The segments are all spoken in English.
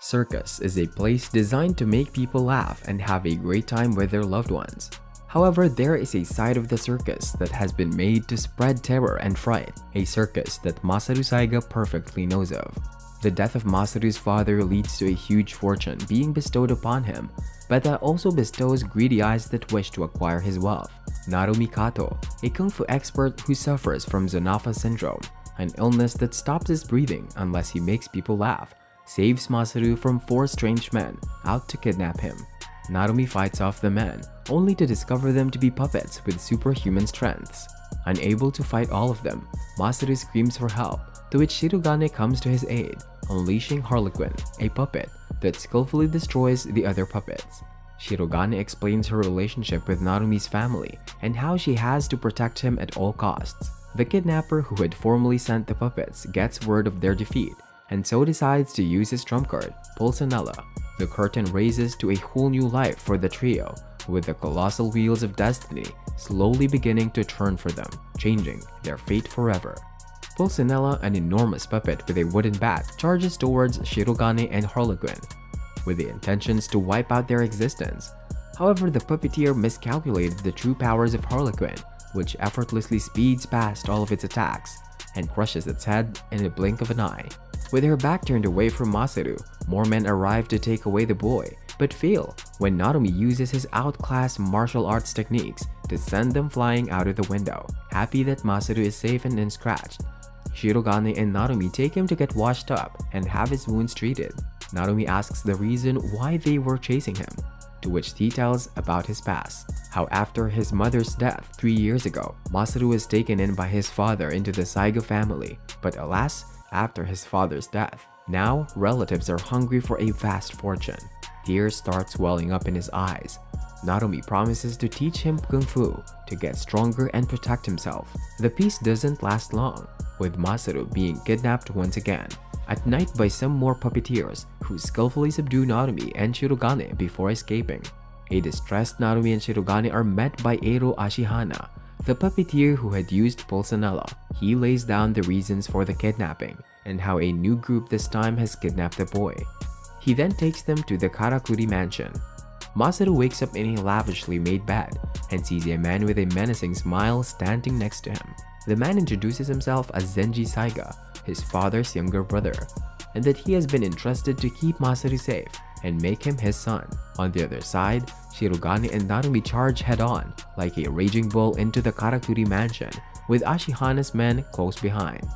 Circus is a place designed to make people laugh and have a great time with their loved ones. However, there is a side of the circus that has been made to spread terror and fright, a circus that Masaru Saiga perfectly knows of. The death of Masaru's father leads to a huge fortune being bestowed upon him, but that also bestows greedy eyes that wish to acquire his wealth. Narumi Kato, a kung fu expert who suffers from Zanafa syndrome, an illness that stops his breathing unless he makes people laugh, saves Masaru from 4 strange men out to kidnap him. Narumi fights off the men, only to discover them to be puppets with superhuman strengths. Unable to fight all of them, Masaru screams for help, to which Shirogane comes to his aid, unleashing Harlequin, a puppet that skillfully destroys the other puppets. Shirogane explains her relationship with Narumi's family and how she has to protect him at all costs. The kidnapper who had formerly sent the puppets gets word of their defeat and so decides to use his trump card, Pulcinella. The curtain raises to a whole new life for the trio, with the colossal wheels of destiny slowly beginning to turn for them, changing their fate forever. Pulcinella, an enormous puppet with a wooden bat, charges towards Shirogane and Harlequin, with the intentions to wipe out their existence. However, the puppeteer miscalculated the true powers of Harlequin, which effortlessly speeds past all of its attacks and crushes its head in a blink of an eye. With her back turned away from Masaru, more men arrive to take away the boy, but fail when Narumi uses his outclassed martial arts techniques to send them flying out of the window. Happy that Masaru is safe and unscratched, Shirogane and Narumi take him to get washed up and have his wounds treated. Narumi asks the reason why they were chasing him, to which he tells about his past. How after his mother's death 3 years ago, Masaru was taken in by his father into the Saiga family, but alas, after his father's death, now relatives are hungry for a vast fortune. Tears start swelling up in his eyes. Narumi promises to teach him kung fu to get stronger and protect himself. The peace doesn't last long, with Masaru being kidnapped once again at night by some more puppeteers who skillfully subdue Narumi and Shirogane before escaping. A distressed Narumi and Shirogane are met by Eiro Ashihana, the puppeteer who had used Pulcinella. He lays down the reasons for the kidnapping and how a new group this time has kidnapped the boy. He then takes them to the Karakuri mansion. Masaru wakes up in a lavishly made bed and sees a man with a menacing smile standing next to him. The man introduces himself as Zenji Saiga, his father's younger brother, and that he has been entrusted to keep Masaru safe and make him his son. On the other side, Shirogane and Narumi charge head-on like a raging bull into the Karakuri mansion, with Ashihana's men close behind.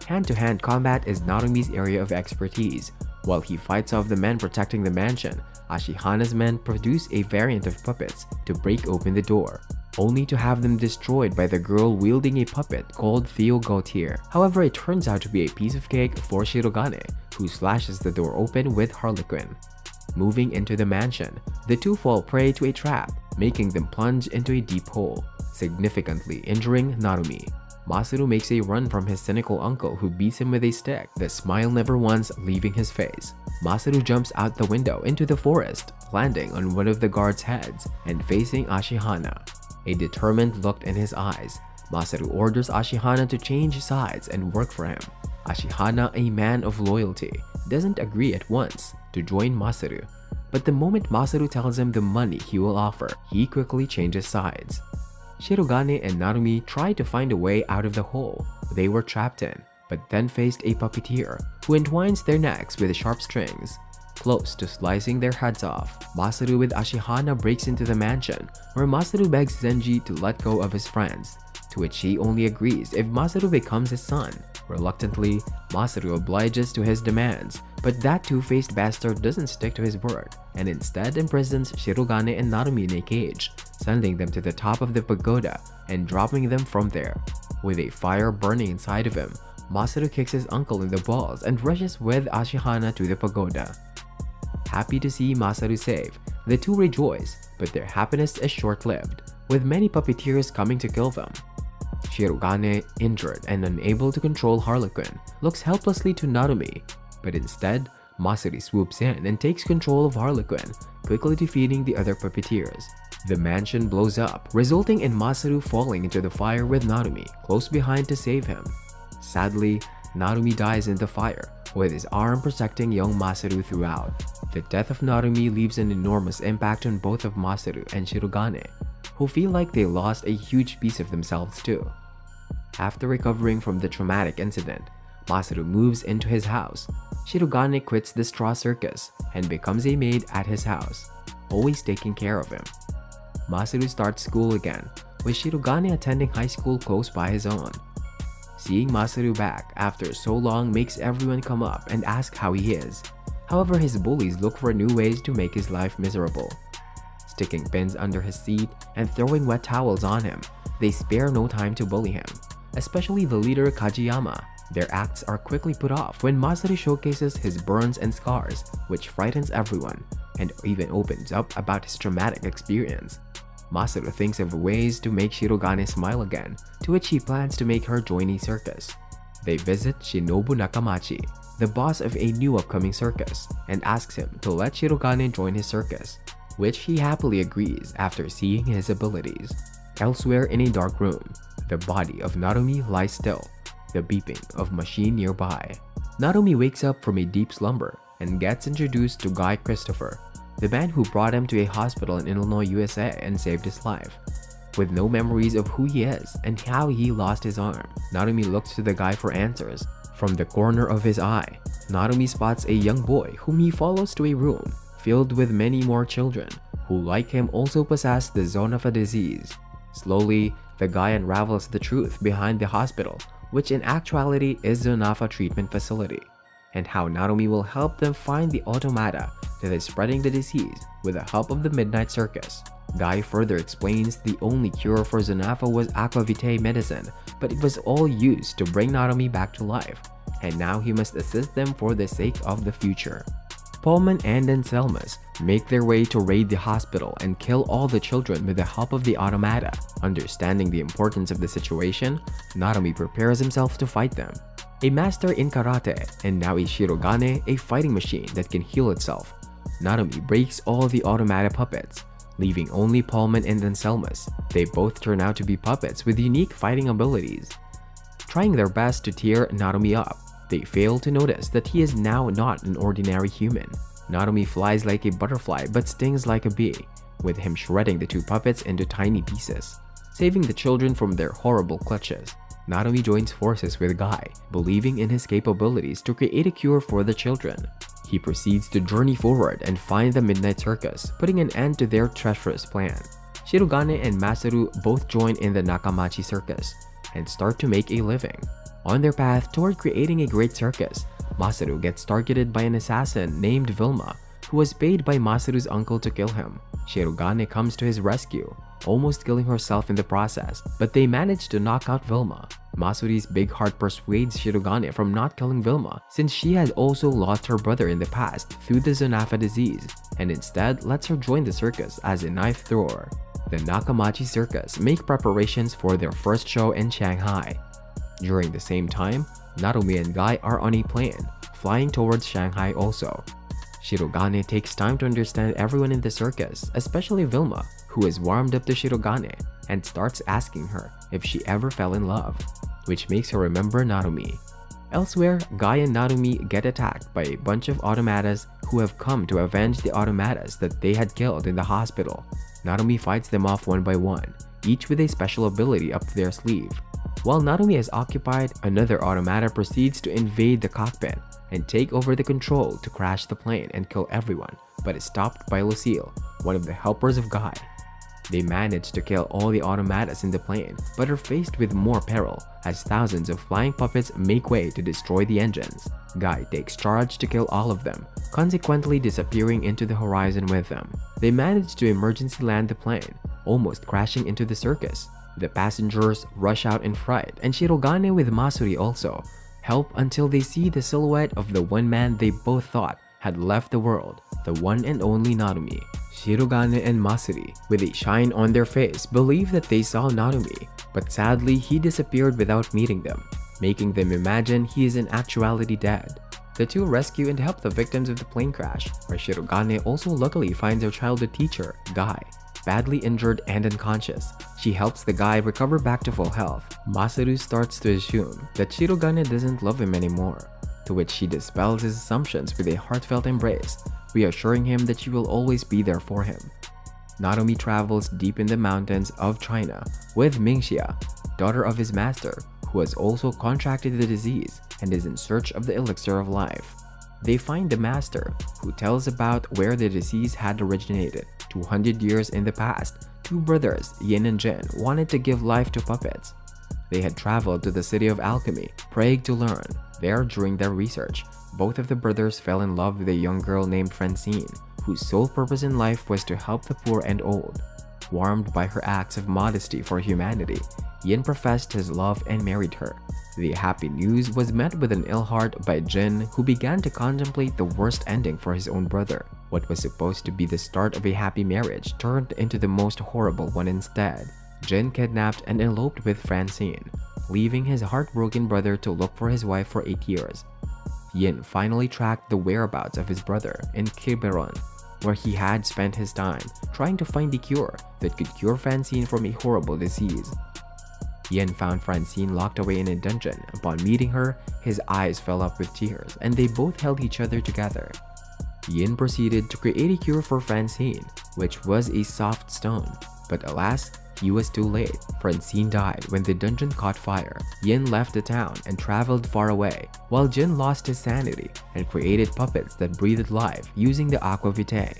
Hand-to-hand combat is Narumi's area of expertise. While he fights off the men protecting the mansion, Ashihana's men produce a variant of puppets to break open the door, only to have them destroyed by the girl wielding a puppet called Theo Gautier. However, it turns out to be a piece of cake for Shirogane, who slashes the door open with Harlequin. Moving into the mansion, the two fall prey to a trap, making them plunge into a deep hole, significantly injuring Narumi. Masaru makes a run from his cynical uncle who beats him with a stick, the smile never once leaving his face. Masaru jumps out the window into the forest, landing on one of the guards' heads and facing Ashihana. A determined look in his eyes, Masaru orders Ashihana to change sides and work for him. Ashihana, a man of loyalty, doesn't agree at once to join Masaru, but the moment Masaru tells him the money he will offer, he quickly changes sides. Shirogane and Narumi try to find a way out of the hole they were trapped in, but then faced a puppeteer who entwines their necks with sharp strings, close to slicing their heads off. Masaru with Ashihana breaks into the mansion, where Masaru begs Zenji to let go of his friends, to which he only agrees if Masaru becomes his son. Reluctantly, Masaru obliges to his demands, but that two-faced bastard doesn't stick to his word and instead imprisons Shirogane and Narumi in a cage, sending them to the top of the pagoda and dropping them from there. With a fire burning inside of him, Masaru kicks his uncle in the balls and rushes with Ashihana to the pagoda. Happy to see Masaru safe, the two rejoice, but their happiness is short-lived, with many puppeteers coming to kill them. Shirogane, injured and unable to control Harlequin, looks helplessly to Narumi, but instead, Masaru swoops in and takes control of Harlequin, quickly defeating the other puppeteers. The mansion blows up, resulting in Masaru falling into the fire with Narumi close behind to save him. Sadly, Narumi dies in the fire, with his arm protecting young Masaru throughout. The death of Narumi leaves an enormous impact on both of Masaru and Shirogane, who feel like they lost a huge piece of themselves too. After recovering from the traumatic incident, Masaru moves into his house. Shirogane quits the straw circus and becomes a maid at his house, always taking care of him. Masaru starts school again, with Shirogane attending high school close by his own. Seeing Masaru back after so long makes everyone come up and ask how he is. However, his bullies look for new ways to make his life miserable. Sticking pins under his seat and throwing wet towels on him, they spare no time to bully him, especially the leader Kajiyama. Their acts are quickly put off when Masaru showcases his burns and scars, which frightens everyone, and even opens up about his traumatic experience. Masaru thinks of ways to make Shirogane smile again, to which he plans to make her join a circus. They visit Shinobu Nakamachi, the boss of a new upcoming circus, and asks him to let Shirogane join his circus, which he happily agrees after seeing his abilities. Elsewhere in a dark room, the body of Narumi lies still, the beeping of machine nearby. Narumi wakes up from a deep slumber and gets introduced to Guy Christopher, the man who brought him to a hospital in Illinois, USA and saved his life. With no memories of who he is and how he lost his arm, Narumi looks to the guy for answers. From the corner of his eye, Narumi spots a young boy whom he follows to a room filled with many more children who, like him, also possess the Zonafa disease. Slowly, the guy unravels the truth behind the hospital, which in actuality is Zonafa treatment facility, and how Narumi will help them find the automata that is spreading the disease with the help of the Midnight Circus. Guy further explains the only cure for Zonafa was aquavitae medicine, but it was all used to bring Narumi back to life, and now he must assist them for the sake of the future. Pullman and Anselmus make their way to raid the hospital and kill all the children with the help of the automata. Understanding the importance of the situation, Narumi prepares himself to fight them. A master in karate and now a Shirogane, a fighting machine that can heal itself, Narumi breaks all the automata puppets, leaving only Pullman and Anselmus. They both turn out to be puppets with unique fighting abilities. Trying their best to tear Narumi up, they fail to notice that he is now not an ordinary human. Narumi flies like a butterfly but stings like a bee, with him shredding the two puppets into tiny pieces. Saving the children from their horrible clutches, Narumi joins forces with Guy, believing in his capabilities to create a cure for the children. He proceeds to journey forward and find the Midnight Circus, putting an end to their treacherous plan. Shirogane and Masaru both join in the Nakamachi Circus and start to make a living. On their path toward creating a great circus, Masaru gets targeted by an assassin named Vilma, who was paid by Masaru's uncle to kill him. Shirogane comes to his rescue, almost killing herself in the process, but they manage to knock out Vilma. Masuri's big heart persuades Shirogane from not killing Vilma, since she had also lost her brother in the past through the Zonafa disease, and instead lets her join the circus as a knife thrower. The Nakamachi Circus make preparations for their first show in Shanghai. During the same time, Narumi and Guy are on a plane, flying towards Shanghai also. Shirogane takes time to understand everyone in the circus, especially Vilma, who is warmed up to Shirogane, and starts asking her if she ever fell in love, which makes her remember Narumi. Elsewhere, Guy and Narumi get attacked by a bunch of automatas who have come to avenge the automatas that they had killed in the hospital. Narumi fights them off one by one, each with a special ability up their sleeve. While Narumi is occupied, another automata proceeds to invade the cockpit and take over the control to crash the plane and kill everyone, but is stopped by Lucille, one of the helpers of Guy. They manage to kill all the automatas in the plane, but are faced with more peril as thousands of flying puppets make way to destroy the engines. Guy takes charge to kill all of them, consequently disappearing into the horizon with them. They manage to emergency land the plane, almost crashing into the circus. The passengers rush out in fright, and Shirogane with Masuri also help until they see the silhouette of the one man they both thought had left the world, the one and only Narumi. Shirogane and Masuri, with a shine on their face, believe that they saw Narumi, but sadly he disappeared without meeting them, making them imagine he is in actuality dead. The two rescue and help the victims of the plane crash, where Shirogane also luckily finds her childhood teacher, Guy, badly injured and unconscious. She helps the guy recover back to full health. Masaru starts to assume that Shirogane doesn't love him anymore, to which she dispels his assumptions with a heartfelt embrace, reassuring him that she will always be there for him. Narume travels deep in the mountains of China with Mingxia, daughter of his master, who has also contracted the disease and is in search of the elixir of life. They find the master, who tells about where the disease had originated. 200 years in the past, two brothers, Yin and Jin, wanted to give life to puppets. They had traveled to the city of alchemy, praying to learn. There, during their research, both of the brothers fell in love with a young girl named Francine, whose sole purpose in life was to help the poor and old. Warmed by her acts of modesty for humanity, Yin professed his love and married her. The happy news was met with an ill heart by Jin, who began to contemplate the worst ending for his own brother. What was supposed to be the start of a happy marriage turned into the most horrible one instead. Jin kidnapped and eloped with Francine, leaving his heartbroken brother to look for his wife for 8 years. Yin finally tracked the whereabouts of his brother in Quiberon, where he had spent his time trying to find a cure that could cure Francine from a horrible disease. Yin found Francine locked away in a dungeon. Upon meeting her, his eyes fell up with tears and they both held each other together. Yin proceeded to create a cure for Francine, which was a soft stone. But alas, he was too late. Francine died when the dungeon caught fire. Yin left the town and traveled far away, while Jin lost his sanity and created puppets that breathed life using the Aqua Vitae.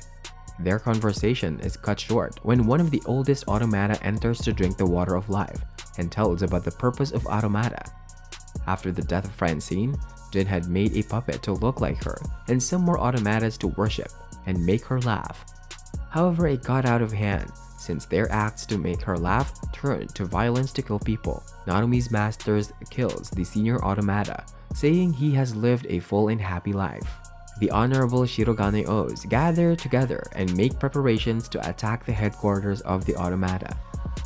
Their conversation is cut short when one of the oldest automata enters to drink the water of life and tells about the purpose of automata. After the death of Francine, Jin had made a puppet to look like her and some more automatas to worship and make her laugh. However, it got out of hand since their acts to make her laugh turned to violence to kill people. Narume's master kills the senior automata, saying he has lived a full and happy life. The honorable Shirogane O's gather together and make preparations to attack the headquarters of the automata,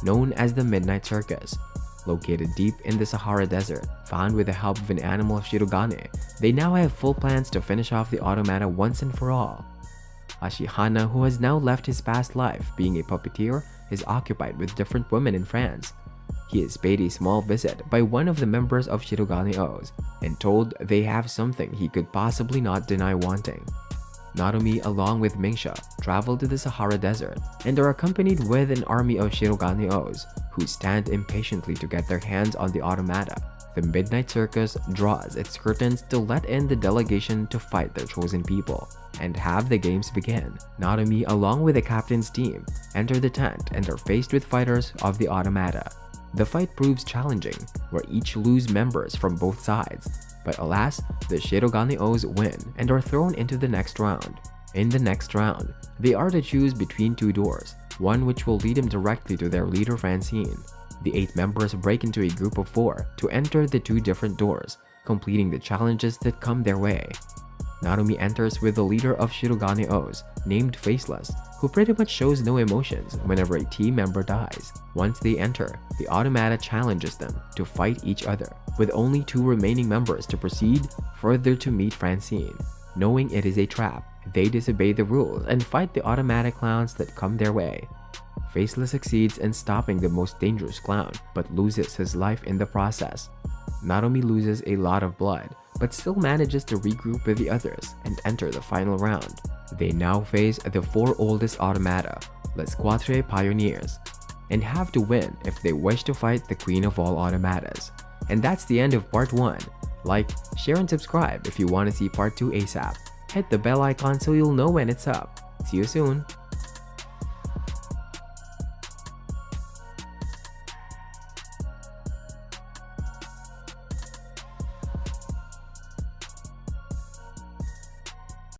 known as the Midnight Circus. Located deep in the Sahara Desert, found with the help of an animal Shirogane, they now have full plans to finish off the automata once and for all. Ashihana, who has now left his past life being a puppeteer, is occupied with different women in France. He is paid a small visit by one of the members of Shirogane O's and told they have something he could possibly not deny wanting. Narume, along with Mingxia, travel to the Sahara Desert and are accompanied with an army of Shirogane O's who stand impatiently to get their hands on the automata. The Midnight Circus draws its curtains to let in the delegation to fight their chosen people and have the games begin. Narume, along with the captain's team, enter the tent and are faced with fighters of the automata. The fight proves challenging, where each lose members from both sides, but alas, the Shirogane O's win and are thrown into the next round. In the next round, they are to choose between two doors, one which will lead them directly to their leader Francine. The 8 members break into a group of 4 to enter the 2 different doors, completing the challenges that come their way. Narume enters with the leader of Shirogane O's, named Faceless, who pretty much shows no emotions whenever a team member dies. Once they enter, the automata challenges them to fight each other, with only 2 remaining members to proceed further to meet Francine. Knowing it is a trap, they disobey the rules and fight the automatic clowns that come their way. Faceless succeeds in stopping the most dangerous clown, but loses his life in the process. Narume loses a lot of blood, but still manages to regroup with the others and enter the final round. They now face the 4 oldest automata, Les Quatre Pioneers, and have to win if they wish to fight the queen of all automatas. And that's the end of part 1. Like, share and subscribe if you want to see part 2 ASAP. Hit the bell icon so you'll know when it's up. See you soon!